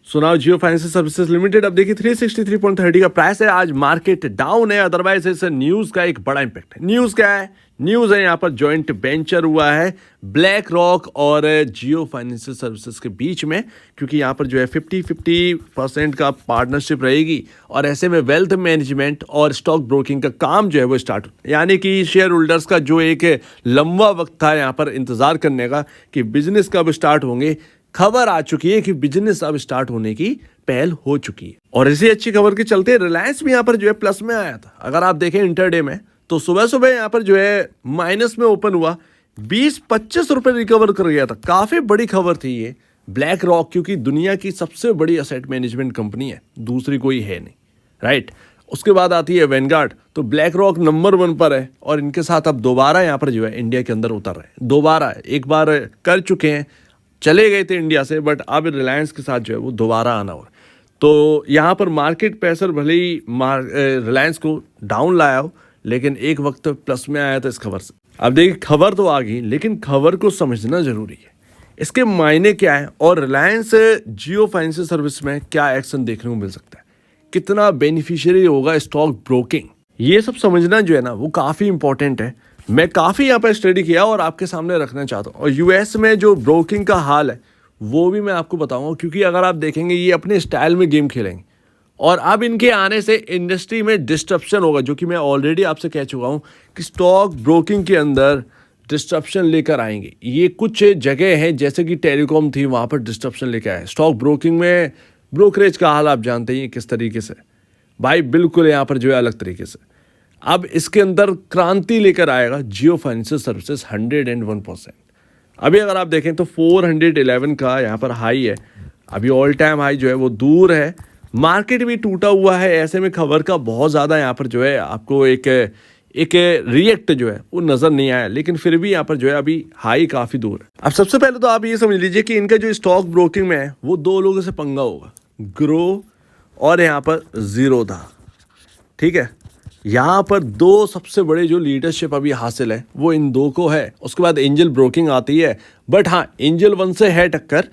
सुनाओ जियो financial services limited अब देखिए 363.30 का प्राइस है। आज मार्केट डाउन है, अदरवाइज इस न्यूज का एक बड़ा इंपैक्ट है। न्यूज क्या है? न्यूज है यहाँ पर जॉइंट वेंचर हुआ है ब्लैक रॉक और जियो फाइनेंशियल सर्विसेज के बीच में, क्योंकि यहाँ पर जो है 50-50% का पार्टनरशिप रहेगी और ऐसे में वेल्थ मैनेजमेंट और स्टॉक ब्रोकिंग का काम जो है वो स्टार्ट हो, यानी कि शेयर होल्डर्स का जो एक लंबा वक्त था यहाँ पर इंतजार करने का कि बिजनेस कब स्टार्ट होंगे, खबर आ चुकी है कि बिजनेस अब स्टार्ट होने की पहल हो चुकी है। और इसी अच्छी खबर के चलते रिलायंस भी यहाँ पर जो है प्लस में आया था। अगर आप देखें इंटरडे में तो सुबह सुबह यहाँ पर जो है माइनस में ओपन हुआ, 20-25 रुपए रिकवर कर गया था। काफी बड़ी खबर थी ये। ब्लैक रॉक क्योंकि दुनिया की सबसे बड़ी असेट मैनेजमेंट कंपनी है, दूसरी कोई है नहीं, राइट। उसके बाद आती है वैनगार्ड, तो ब्लैक रॉक नंबर 1 पर है और इनके साथ अब दोबारा यहाँ पर जो है इंडिया के अंदर उतर रहे हैं। दोबारा एक बार कर चुके हैं, चले गए थे इंडिया से, बट अब रिलायंस के साथ जो है वो दोबारा आना हो। तो यहाँ पर मार्केट प्रेशर भले ही रिलायंस को डाउन लाया हो, लेकिन एक वक्त प्लस में आया था इस खबर से। अब देखिए खबर तो आ गई, लेकिन खबर को समझना जरूरी है, इसके मायने क्या है और रिलायंस जियो फाइनेंशियल सर्विस में क्या एक्शन देखने को मिल सकता है, कितना बेनिफिशियरी होगा स्टॉक ब्रोकिंग, ये सब समझना जो है ना वो काफ़ी इंपॉर्टेंट है। मैं काफ़ी यहाँ पर स्टडी किया और आपके सामने रखना चाहता हूँ। और यूएस में जो ब्रोकिंग का हाल है वो भी मैं आपको बताऊंगा, क्योंकि अगर आप देखेंगे ये अपने स्टाइल में गेम खेलेंगे और अब इनके आने से इंडस्ट्री में डिस्ट्रप्शन होगा, जो कि मैं ऑलरेडी आपसे कह चुका हूँ कि स्टॉक ब्रोकिंग के अंदर डिस्ट्रप्शन लेकर आएंगे। ये कुछ जगह हैं जैसे कि टेलीकॉम थी, वहाँ पर डिस्ट्रप्शन लेकर आए। स्टॉक ब्रोकिंग में ब्रोकरेज का हाल आप जानते हैं किस तरीके से, भाई बिल्कुल यहाँ पर जो है अलग तरीके से। अब इसके अंदर क्रांति लेकर आएगा जियो फाइनेंशियल सर्विसेज 101%। अभी अगर आप देखें तो 411 का यहाँ पर हाई है, अभी ऑल टाइम हाई जो है वो दूर है, मार्केट भी टूटा हुआ है। ऐसे में खबर का बहुत ज़्यादा यहाँ पर जो है आपको एक रिएक्ट जो है वो नज़र नहीं आया, लेकिन फिर भी यहाँ पर जो है अभी हाई काफ़ी दूर है। अब सबसे पहले तो आप ये समझ लीजिए कि इनका जो स्टॉक ब्रोकिंग में है वो 2 लोगों से पंगा होगा, ग्रो और यहाँ पर जीरोधा, ठीक है। यहाँ पर 2 सबसे बड़े जो लीडरशिप अभी हासिल है वो इन 2 को है। उसके बाद एंजल ब्रोकिंग आती है, बट हाँ एंजल 1 से है टक्कर,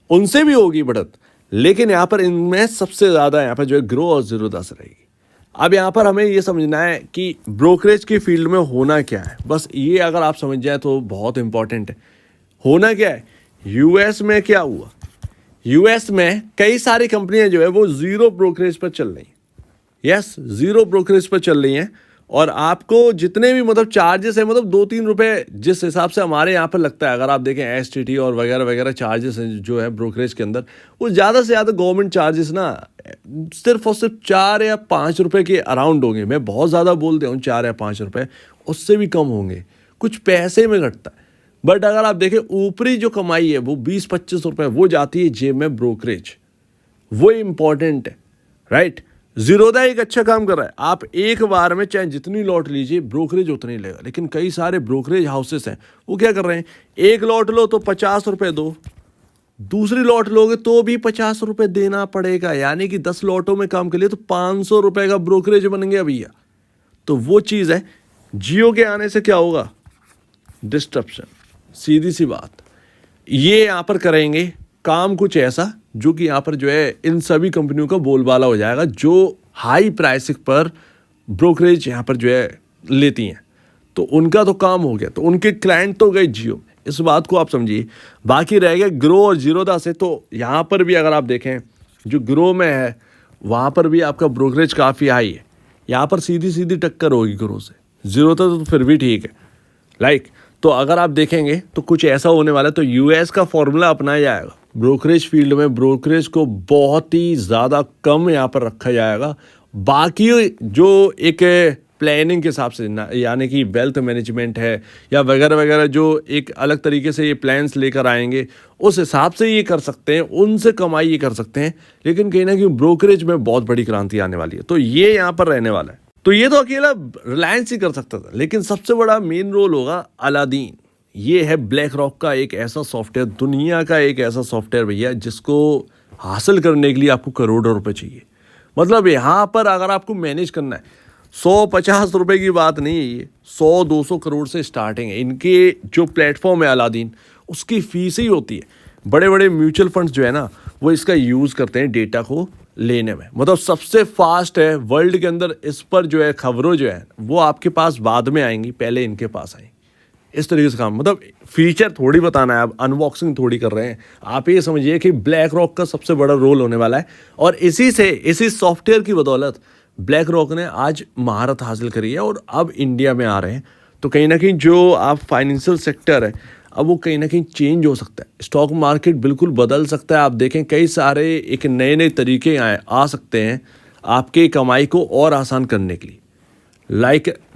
उनसे भी होगी बढ़त, लेकिन यहाँ पर इनमें सबसे ज़्यादा यहाँ पर जो है ग्रो और जीरोधा से रहेगी। अब यहाँ पर हमें ये समझना है कि ब्रोकरेज की फील्ड में होना क्या है, बस ये अगर आप समझ जाए तो बहुत इंपॉर्टेंट है। होना क्या है, यूएस में क्या हुआ, यूएस में कई सारी कंपनियां जो है वो जीरो ब्रोकरेज पर चल रही हैं। यस, जीरो ब्रोकरेज पर चल रही हैं और आपको जितने भी मतलब चार्जेस है, मतलब 2-3 रुपए जिस हिसाब से हमारे यहाँ पर लगता है, अगर आप देखें एसटीटी और वगैरह वगैरह चार्जेस हैं जो है ब्रोकरेज के अंदर, वो ज़्यादा से ज़्यादा गवर्नमेंट चार्जेस ना सिर्फ और सिर्फ 4 या 5 रुपए के अराउंड होंगे। मैं बहुत ज़्यादा बोल रहा हूँ 4 या 5 रुपए, उससे भी कम होंगे, कुछ पैसे में घटता है। बट अगर आप देखें ऊपरी जो कमाई है वो 20-25 रुपए वो जाती है जेब में ब्रोकरेज, वो इम्पॉर्टेंट है, राइट। जीरोधा एक अच्छा काम कर रहा है, आप एक बार में चाहे जितनी लॉट लीजिए ब्रोकरेज उतनी लेगा, लेकिन कई सारे ब्रोकरेज हाउसेस हैं वो क्या कर रहे हैं, एक लॉट लो तो 50 रुपए दो, दूसरी लॉट लोगे तो भी 50 रुपए देना पड़ेगा, यानी कि 10 लॉटों में काम के लिए तो 500 रुपए का ब्रोकरेज बन गया भैया। तो वो चीज़ है, जियो के आने से क्या होगा, डिस्ट्रप्शन, सीधी सी बात। ये यहाँ पर करेंगे काम कुछ ऐसा जो कि यहाँ पर जो है इन सभी कंपनियों का बोलबाला हो जाएगा जो हाई प्राइसिंग पर ब्रोकरेज यहाँ पर जो है लेती हैं। तो उनका तो काम हो गया, तो उनके क्लाइंट तो गए जियो, इस बात को आप समझिए। बाकी रह गया ग्रो और जीरोधा से, तो यहाँ पर भी अगर आप देखें जो ग्रो में है वहाँ पर भी आपका ब्रोकरेज काफ़ी हाई है, यहाँ पर सीधी सीधी टक्कर होगी ग्रो से। जीरोधा तो फिर भी ठीक है, लाइक। तो अगर आप देखेंगे तो कुछ ऐसा होने वाला है, तो यूएस का फॉर्मूला अपनाया जाएगा ब्रोकरेज फील्ड में, ब्रोकरेज को बहुत ही ज़्यादा कम यहाँ पर रखा जाएगा। बाकी जो एक प्लानिंग के हिसाब से यानी कि वेल्थ मैनेजमेंट है या वगैरह वगैरह जो एक अलग तरीके से ये प्लान्स लेकर आएंगे, उस हिसाब से ये कर सकते हैं, उनसे कमाई ये कर सकते हैं, लेकिन कहीं ना कहीं ब्रोकरेज में बहुत बड़ी क्रांति आने वाली है। तो ये यहाँ पर रहने वाला है। तो ये तो अकेला रिलायंस ही कर सकता था, लेकिन सबसे बड़ा मेन रोल होगा अलादीन। ये है ब्लैक रॉक का एक ऐसा सॉफ्टवेयर, दुनिया का एक ऐसा सॉफ्टवेयर भैया जिसको हासिल करने के लिए आपको करोड़ों रुपए चाहिए। मतलब यहाँ पर अगर आपको मैनेज करना है, 100-50 रुपए की बात नहीं है, ये 100-200 करोड़ से स्टार्टिंग है। इनके जो प्लेटफॉर्म है अलादीन, उसकी फीस ही होती है। बड़े बड़े म्यूचुअल फंड्स जो है ना वो इसका यूज़ करते हैं डेटा को लेने में। मतलब सबसे फास्ट है वर्ल्ड के अंदर। इस पर जो है खबरों जो है वो आपके पास बाद में आएंगी, पहले इनके पास आएंगी। इस तरीके से काम, मतलब फीचर थोड़ी बताना है, आप अनबॉक्सिंग थोड़ी कर रहे हैं। आप ये समझिए कि ब्लैक रॉक का सबसे बड़ा रोल होने वाला है, और इसी सॉफ्टवेयर की बदौलत ब्लैक रॉक ने आज महारत हासिल करी है और अब इंडिया में आ रहे हैं। तो कहीं ना कहीं जो आप फाइनेंशियल सेक्टर है, अब वो कहीं ना कहीं चेंज हो सकता है। स्टॉक मार्केट बिल्कुल बदल सकता है। आप देखें कई सारे एक नए नए तरीके आ सकते हैं आपके कमाई को और आसान करने के लिए।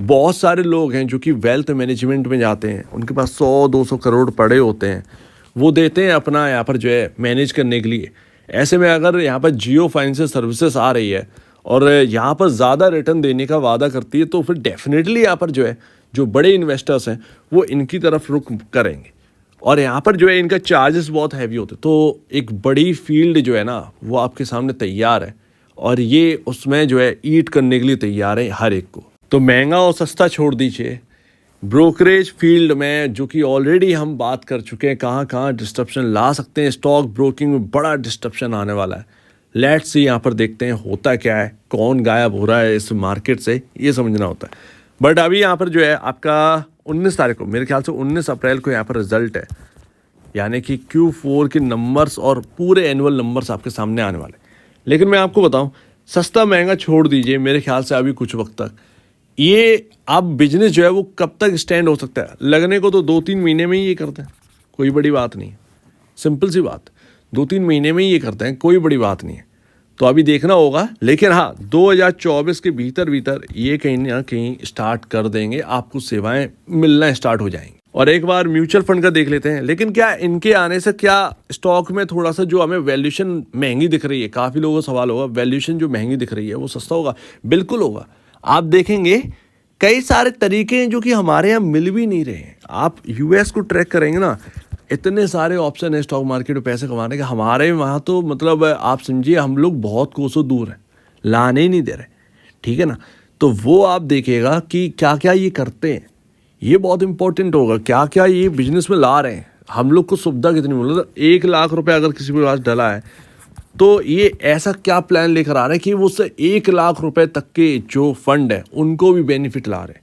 बहुत सारे लोग हैं जो कि वेल्थ मैनेजमेंट में जाते हैं, उनके पास 100-200 करोड़ पड़े होते हैं, वो देते हैं अपना यहाँ पर जो है मैनेज करने के लिए। ऐसे में अगर यहाँ पर जियो फाइनेंशियल सर्विसेज आ रही है और यहाँ पर ज़्यादा रिटर्न देने का वादा करती है, तो फिर डेफिनेटली यहाँ पर जो है जो बड़े इन्वेस्टर्स हैं वो इनकी तरफ रुख करेंगे। और यहाँ पर जो है इनका चार्जेस बहुत हैवी होते हैं। तो एक बड़ी फील्ड जो है ना वो आपके सामने तैयार है, और ये उसमें जो है ईट करने के लिए तैयार है हर एक को। तो महंगा और सस्ता छोड़ दीजिए, ब्रोकरेज फील्ड में जो कि ऑलरेडी हम बात कर चुके हैं कहाँ कहाँ डिस्ट्रप्शन ला सकते हैं। स्टॉक ब्रोकिंग में बड़ा डिस्ट्रप्शन आने वाला है। लेट्स सी यहाँ पर देखते हैं होता क्या है, कौन गायब हो रहा है इस मार्केट से, ये समझना होता है। बट अभी यहाँ पर जो है आपका 19 तारीख को, मेरे ख्याल से 19 अप्रैल को यहाँ पर रिजल्ट है, यानी कि Q4 के नंबर्स और पूरे एनुअल नंबर्स आपके सामने आने वाले। लेकिन मैं आपको बताऊं, सस्ता महंगा छोड़ दीजिए, मेरे ख्याल से अभी कुछ वक्त तक ये अब बिजनेस जो है वो कब तक स्टैंड हो सकता है। लगने को तो 2-3 महीने में ही ये करते हैं, कोई बड़ी बात नहीं है। सिंपल सी बात, 2-3 महीने में ही ये करते हैं, कोई बड़ी बात नहीं है। तो अभी देखना होगा। लेकिन हाँ, 2024 के भीतर ये कहीं ना कहीं स्टार्ट कर देंगे, आपको सेवाएं मिलना स्टार्ट हो जाएंगी। और एक बार म्यूचुअल फंड का देख लेते हैं। लेकिन क्या इनके आने से क्या स्टॉक में थोड़ा सा जो हमें वैल्यूएशन महंगी दिख रही है, काफ़ी लोगों का सवाल होगा वैल्यूएशन जो महंगी दिख रही है वो सस्ता होगा? बिल्कुल होगा। आप देखेंगे कई सारे तरीके हैं जो कि हमारे यहाँ मिल भी नहीं रहे हैं। आप यूएस को ट्रैक करेंगे ना, इतने सारे ऑप्शन है स्टॉक मार्केट में पैसे कमाने के। हमारे वहाँ तो मतलब आप समझिए हम लोग बहुत कोसों दूर हैं, लाने ही नहीं दे रहे, ठीक है ना। तो वो आप देखिएगा कि क्या क्या ये करते हैं, ये बहुत इंपॉर्टेंट होगा। क्या क्या ये बिजनेस में ला रहे हैं, हम लोग को सुविधा कितनी मिल रही है। 1 लाख रुपए अगर किसी के पास डला है तो ये ऐसा क्या प्लान लेकर आ रहे हैं कि वो उससे 1 लाख रुपए तक के जो फंड है उनको भी बेनिफिट ला रहे हैं।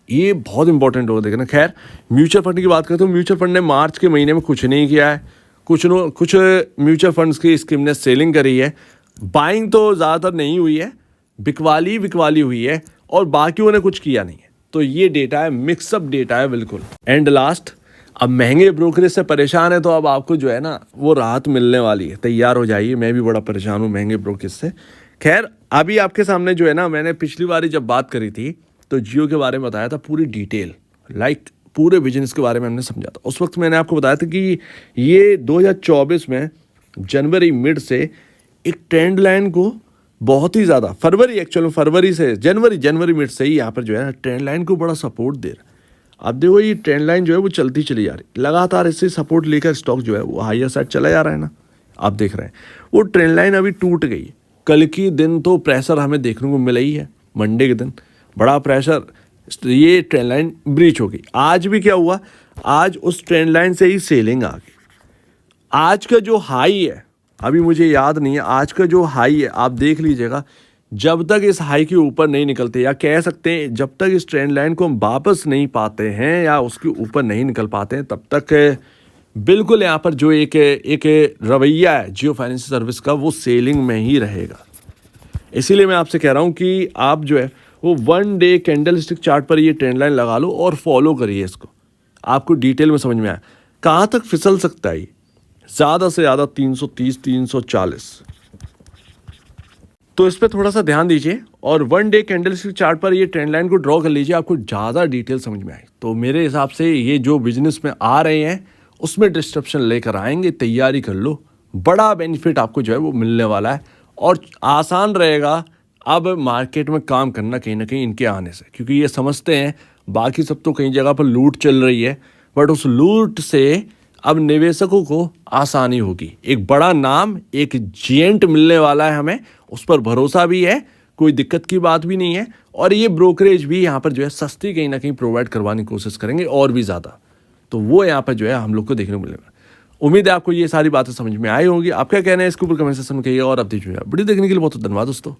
ये बहुत इंपॉर्टेंट होगा देखना। खैर, म्यूचुअल फंड की बात करें तो म्यूचुअल फंड ने मार्च के महीने में कुछ नहीं किया है। कुछ म्यूचुअल फंड्स की स्कीम ने सेलिंग करी है, बाइंग तो ज़्यादातर नहीं हुई है, बिकवाली हुई है, और बाकियों ने कुछ किया नहीं है। तो ये डेटा है, मिक्सअप डेटा है बिल्कुल। एंड लास्ट, अब महंगे ब्रोकरेज से परेशान है तो अब आपको जो है ना वो राहत मिलने वाली है, तैयार हो जाइए। मैं भी बड़ा परेशान हूँ महंगे ब्रोकरेज से। खैर, अभी आपके सामने जो है ना, मैंने पिछली बार जब बात करी थी तो जियो के बारे में बताया था पूरी डिटेल, पूरे बिजनेस के बारे में हमने समझा था। उस वक्त मैंने आपको बताया था कि ये 2024 में जनवरी मिड से एक ट्रेंड लाइन को बहुत ही ज़्यादा, फरवरी से जनवरी मिड से ही यहाँ पर जो है ना ट्रेंड लाइन को बड़ा सपोर्ट दे रहा है। अब देखो ये ट्रेंड लाइन जो है वो चलती चली जा रही, लगातार इससे सपोर्ट लेकर स्टॉक जो है वो हायर साइड चला जा रहा है ना। आप देख रहे हैं वो ट्रेंड लाइन अभी टूट गई। कल की दिन तो प्रेशर हमें देखने को मिला ही है, मंडे के दिन बड़ा प्रेशर, ये ट्रेंड लाइन ब्रीच हो गई। आज भी क्या हुआ, आज उस ट्रेंड लाइन से ही सेलिंग आ गई। आज का जो हाई है, अभी मुझे याद नहीं है, आज का जो हाई है आप देख लीजिएगा, जब तक इस हाई के ऊपर नहीं निकलते, या कह सकते हैं जब तक इस ट्रेंड लाइन को हम वापस नहीं पाते हैं या उसके ऊपर नहीं निकल पाते हैं, तब तक बिल्कुल यहाँ पर जो एक रवैया है जियो फाइनेंशियल सर्विस का वो सेलिंग में ही रहेगा। इसीलिए मैं आपसे कह रहा हूँ कि आप जो है वो 1 डे कैंडल स्टिक चार्ट पर ये ट्रेंड लाइन लगा लो और फॉलो करिए इसको, आपको डिटेल में समझ में आए कहाँ तक फिसल सकता है। ज़्यादा से ज़्यादा 330, 340, तो इस पर थोड़ा सा ध्यान दीजिए और 1 डे कैंडल स्टिक चार्ट पर ये ट्रेंड लाइन को ड्रॉ कर लीजिए, आपको ज़्यादा डिटेल समझ में आए। तो मेरे हिसाब से ये जो बिजनेस में आ रहे हैं उसमें डिस्ट्रप्शन लेकर आएंगे, तैयारी कर लो, बड़ा बेनिफिट आपको जो है वो मिलने वाला है और आसान रहेगा अब मार्केट में काम करना कहीं ना कहीं इनके आने से, क्योंकि ये समझते हैं बाकी सब तो कई जगह पर लूट चल रही है, बट उस लूट से अब निवेशकों को आसानी होगी। एक बड़ा नाम, एक जेंट मिलने वाला है हमें, उस पर भरोसा भी है, कोई दिक्कत की बात भी नहीं है, और ये ब्रोकरेज भी यहाँ पर जो है सस्ती कहीं ना कहीं प्रोवाइड करवाने की कोशिश करेंगे और भी ज़्यादा। तो वो यहाँ पर जो है हम लोग को देखने को मिलेगा। उम्मीद है आपको ये सारी बातें समझ में आई होंगी। आपका कहना है इसके ऊपर कमेंट सेक्शन में कहिए और अब दीजिए वीडियो देखने के लिए बहुत धन्यवाद दोस्तों।